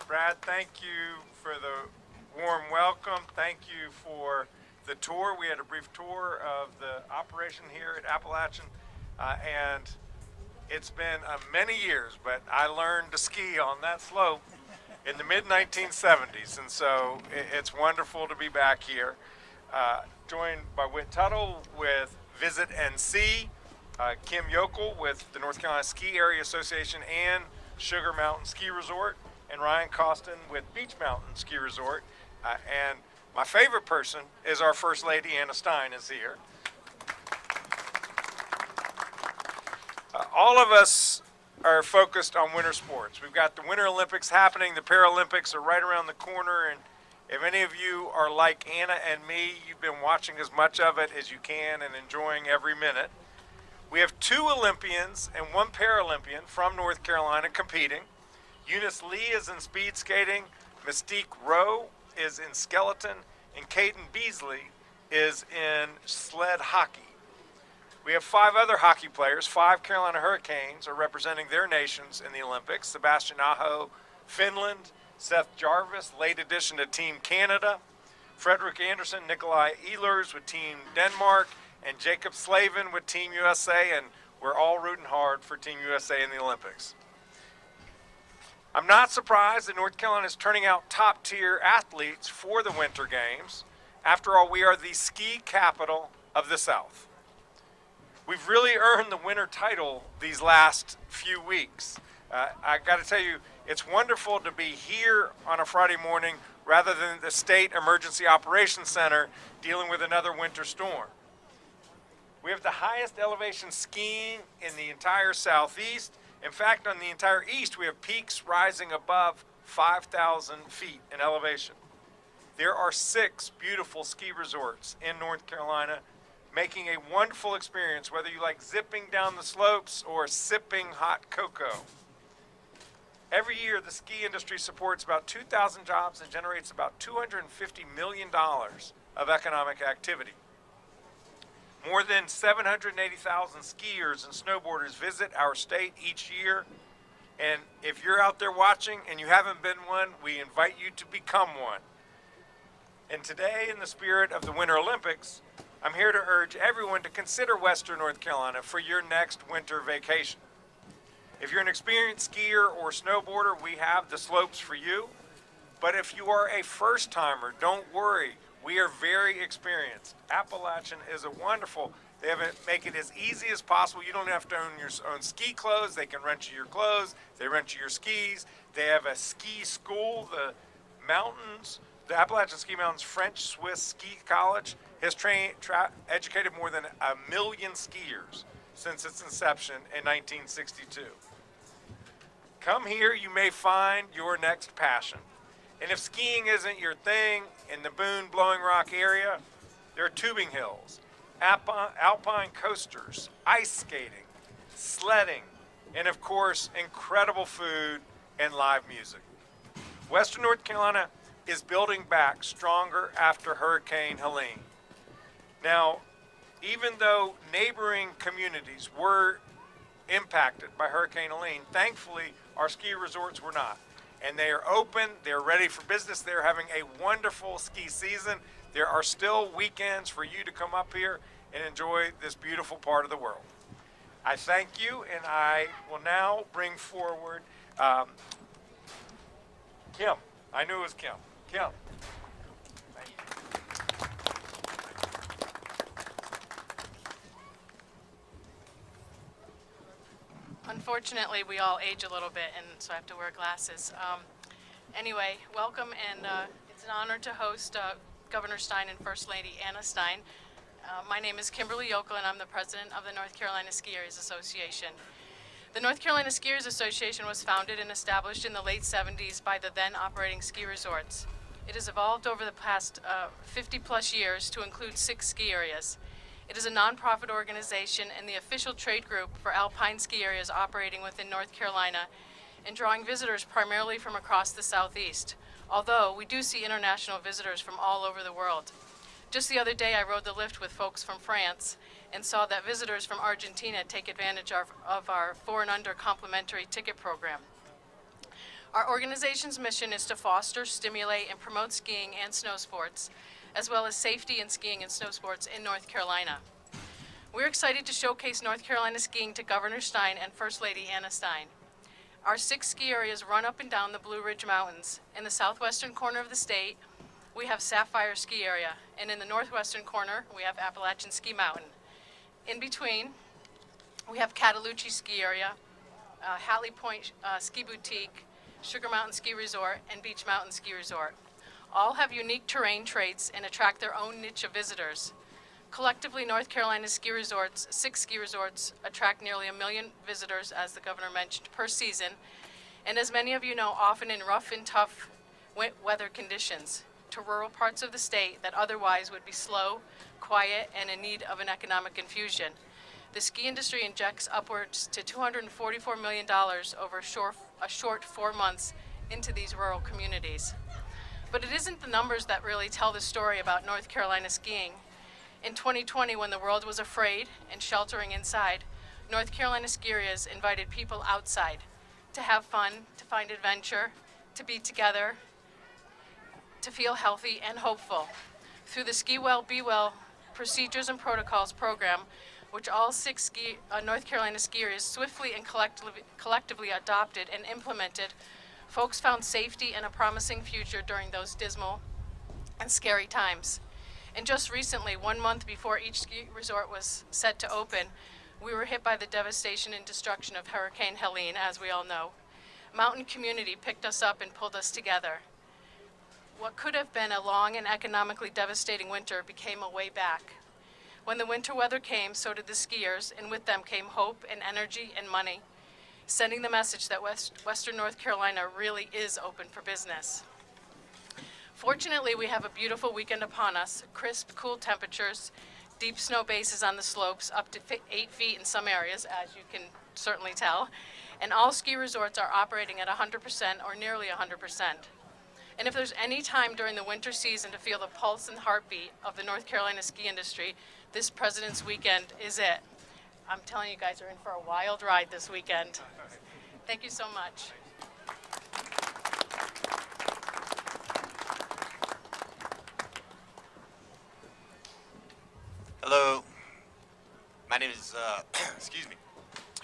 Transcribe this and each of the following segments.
Brad, thank you for the warm welcome. Thank you for the tour. We had a brief tour of the operation here at Appalachian, and it's been many years, but I learned to ski on that slope in the mid 1970s, and so it's wonderful to be back here. Joined by Whit Tuttle with Visit and See, Kim Yokel with the North Carolina Ski Area Association and Sugar Mountain Ski Resort, and Ryan Costin with Beach Mountain Ski Resort. And my favorite person is our First Lady, Anna Stein, is here. All of us are focused on winter sports. We've got the Winter Olympics happening, the Paralympics are right around the corner, and if any of you are like Anna and me, you've been watching as much of it as you can and enjoying every minute. We have 2 Olympians and 1 Paralympian from North Carolina competing. Eunice Lee is in speed skating, Mystique Rowe is in skeleton, and Caden Beasley is in sled hockey. We have 5 other hockey players. 5 Carolina Hurricanes are representing their nations in the Olympics. Sebastian Aho, Finland, Seth Jarvis, late addition to Team Canada, Frederick Anderson, Nikolai Ehlers with Team Denmark, and Jacob Slavin with Team USA, and we're all rooting hard for Team USA in the Olympics. I'm not surprised that North Carolina is turning out top-tier athletes for the Winter Games. After all, we are the ski capital of the South. We've really earned the winter title these last few weeks. I got to tell you, it's wonderful to be here on a Friday morning rather than the State Emergency Operations Center dealing with another winter storm. We have the highest elevation skiing in the entire Southeast. In fact, on the entire East, we have peaks rising above 5,000 feet in elevation. There are 6 beautiful ski resorts in North Carolina, making a wonderful experience, whether you like zipping down the slopes or sipping hot cocoa. Every year, the ski industry supports about 2,000 jobs and generates about $250 million of economic activity. More than 780,000 skiers and snowboarders visit our state each year. And if you're out there watching and you haven't been one, we invite you to become one. And today, in the spirit of the Winter Olympics, I'm here to urge everyone to consider Western North Carolina for your next winter vacation. If you're an experienced skier or snowboarder, we have the slopes for you. But if you are a first-timer, don't worry. We are very experienced. Appalachian is a wonderful, they make it as easy as possible. You don't have to own your own ski clothes. They can rent you your clothes. They rent you your skis. They have a ski school. The Appalachian Ski Mountains French-Swiss Ski College has educated more than 1 million skiers since its inception in 1962. Come here, you may find your next passion. And if skiing isn't your thing, in the Boone Blowing Rock area, there are tubing hills, alpine coasters, ice skating, sledding, and of course, incredible food and live music. Western North Carolina is building back stronger after Hurricane Helene. Now, even though neighboring communities were impacted by Hurricane Helene, thankfully, our ski resorts were not. And they are open, they're ready for business, they're having a wonderful ski season. There are still weekends for you to come up here and enjoy this beautiful part of the world. I thank you, and I will now bring forward Kim. I knew it was Kim. Kim. Thank you. Unfortunately, we all age a little bit, and so I have to wear glasses. Anyway, welcome, and it's an honor to host Governor Stein and First Lady Anna Stein. My name is Kimberly Yokel, and I'm the president of the North Carolina Skiers Association. The North Carolina Skiers Association was founded and established in the late 70s by the then operating ski resorts. It has evolved over the past 50 plus years to include 6 ski areas. It is a nonprofit organization and the official trade group for alpine ski areas operating within North Carolina and drawing visitors primarily from across the Southeast, although we do see international visitors from all over the world. Just the other day, I rode the lift with folks from France and saw that visitors from Argentina take advantage of our 4 and under complimentary ticket program. Our organization's mission is to foster, stimulate, and promote skiing and snow sports, as well as safety in skiing and snow sports in North Carolina. We're excited to showcase North Carolina skiing to Governor Stein and First Lady Anna Stein. Our 6 ski areas run up and down the Blue Ridge Mountains. In the southwestern corner of the state, we have Sapphire Ski Area, and in the northwestern corner, we have Appalachian Ski Mountain. In between, we have Cataloochee Ski Area, Hatley Point Ski Boutique, Sugar Mountain Ski Resort, and Beach Mountain Ski Resort. All have unique terrain traits and attract their own niche of visitors. Collectively, North Carolina's ski resorts, 6 ski resorts, attract nearly 1 million visitors, as the governor mentioned, per season, and as many of you know, often in rough and tough weather conditions, to rural parts of the state that otherwise would be slow, quiet, and in need of an economic infusion. The ski industry injects upwards to $244 million over a short 4 months into these rural communities. But it isn't the numbers that really tell the story about North Carolina skiing. In 2020, when the world was afraid and sheltering inside, North Carolina ski areas invited people outside to have fun, to find adventure, to be together, to feel healthy and hopeful. Through the Ski Well, Be Well Procedures and Protocols program, which all 6 North Carolina ski areas swiftly and collectively adopted and implemented, folks found safety and a promising future during those dismal and scary times. And just recently, 1 month before each ski resort was set to open, we were hit by the devastation and destruction of Hurricane Helene, as we all know. Mountain community picked us up and pulled us together. What could have been a long and economically devastating winter became a way back. When the winter weather came, so did the skiers, and with them came hope and energy and money, sending the message that Western North Carolina really is open for business. Fortunately, we have a beautiful weekend upon us, crisp, cool temperatures, deep snow bases on the slopes, up to 8 feet in some areas, as you can certainly tell, and all ski resorts are operating at 100% or nearly 100%. And if there's any time during the winter season to feel the pulse and heartbeat of the North Carolina ski industry, this President's Weekend is it. I'm telling you guys are in for a wild ride this weekend. Thank you so much. Hello, my name is,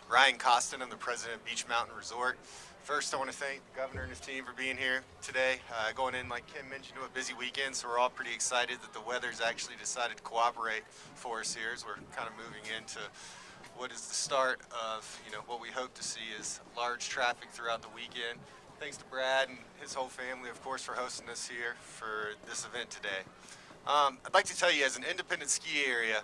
Ryan Costin. I'm the president of Beach Mountain Resort. First, I want to thank the governor and his team for being here today. Going in, like Kim mentioned, to a busy weekend, so we're all pretty excited that the weather's actually decided to cooperate for us here as we're kind of moving into what is the start of, what we hope to see is large traffic throughout the weekend. Thanks to Brad and his whole family, of course, for hosting us here for this event today. I'd like to tell you, as an independent ski area,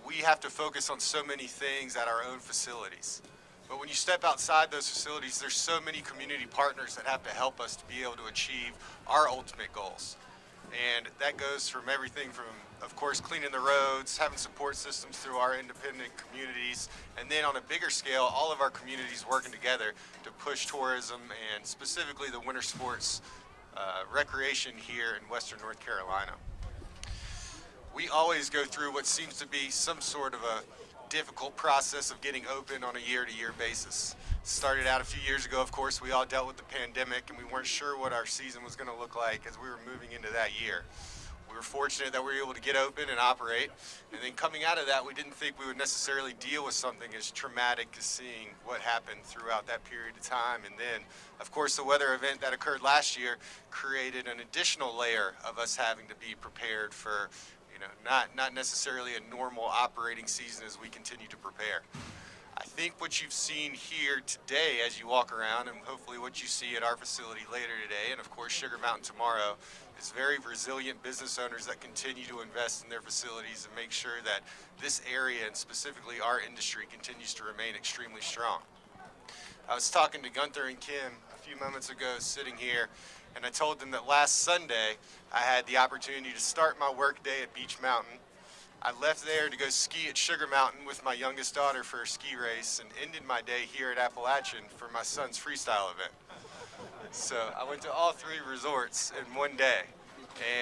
we have to focus on so many things at our own facilities. But when you step outside those facilities, there's so many community partners that have to help us to be able to achieve our ultimate goals. And that goes from everything from, of course, cleaning the roads, having support systems through our independent communities, and then on a bigger scale, all of our communities working together to push tourism and specifically the winter sports recreation here in Western North Carolina. We always go through what seems to be some sort of a difficult process of getting open on a year-to-year basis. Started out a few years ago, of course, we all dealt with the pandemic and we weren't sure what our season was going to look like as we were moving into that year. We were fortunate that we were able to get open and operate, and then coming out of that, we didn't think we would necessarily deal with something as traumatic as seeing what happened throughout that period of time. And then, of course, the weather event that occurred last year created an additional layer of us having to be prepared for not necessarily a normal operating season as we continue to prepare. I think what you've seen here today as you walk around, and hopefully what you see at our facility later today, and of course Sugar Mountain tomorrow, is very resilient business owners that continue to invest in their facilities and make sure that this area, and specifically our industry, continues to remain extremely strong. I was talking to Gunther and Kim a few moments ago sitting here, and I told them that last Sunday I had the opportunity to start my work day at Beach Mountain. I left there to go ski at Sugar Mountain with my youngest daughter for a ski race and ended my day here at Appalachian for my son's freestyle event. So I went to all 3 resorts in one day,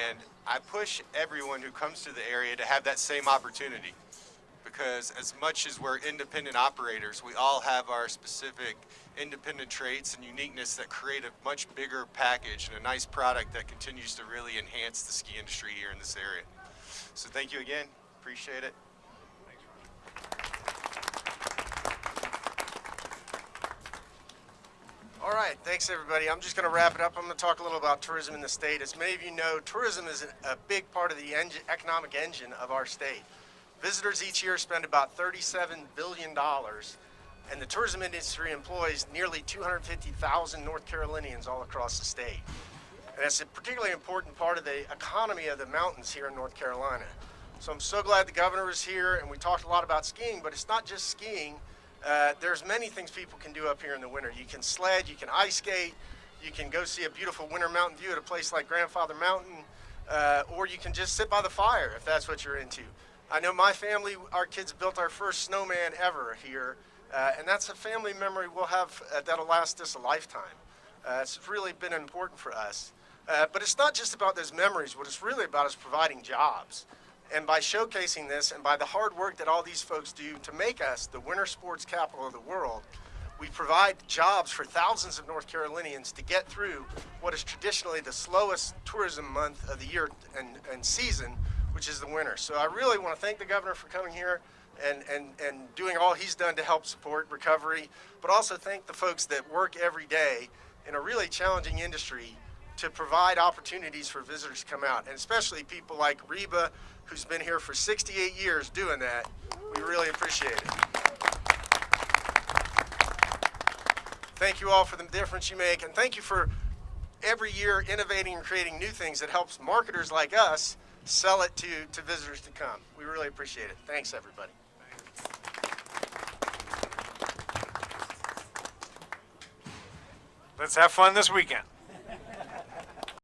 and I push everyone who comes to the area to have that same opportunity, because as much as we're independent operators, we all have our specific independent traits and uniqueness that create a much bigger package and a nice product that continues to really enhance the ski industry here in this area. So thank you again. Appreciate it. All right, thanks everybody. I'm just going to wrap it up. I'm going to talk a little about tourism in the state. As many of you know, tourism is a big part of the economic engine of our state. Visitors each year spend about $37 billion, and the tourism industry employs nearly 250,000 North Carolinians all across the state. And it's a particularly important part of the economy of the mountains here in North Carolina. So I'm so glad the governor is here, and we talked a lot about skiing, but it's not just skiing. There's many things people can do up here in the winter. You can sled, you can ice skate, you can go see a beautiful winter mountain view at a place like Grandfather Mountain, or you can just sit by the fire if that's what you're into. I know my family, our kids built our first snowman ever here, and that's a family memory we'll have that'll last us a lifetime. It's really been important for us. But it's not just about those memories. What it's really about is providing jobs. And by showcasing this and by the hard work that all these folks do to make us the winter sports capital of the world, we provide jobs for thousands of North Carolinians to get through what is traditionally the slowest tourism month of the year and season, which is the winter. So I really want to thank the governor for coming here and doing all he's done to help support recovery, but also thank the folks that work every day in a really challenging industry to provide opportunities for visitors to come out, and especially people like Reba, who's been here for 68 years doing that. We really appreciate it. Thank you all for the difference you make, and thank you for every year innovating and creating new things that helps marketers like us sell it to visitors to come. We really appreciate it. Thanks, everybody. Let's have fun this weekend.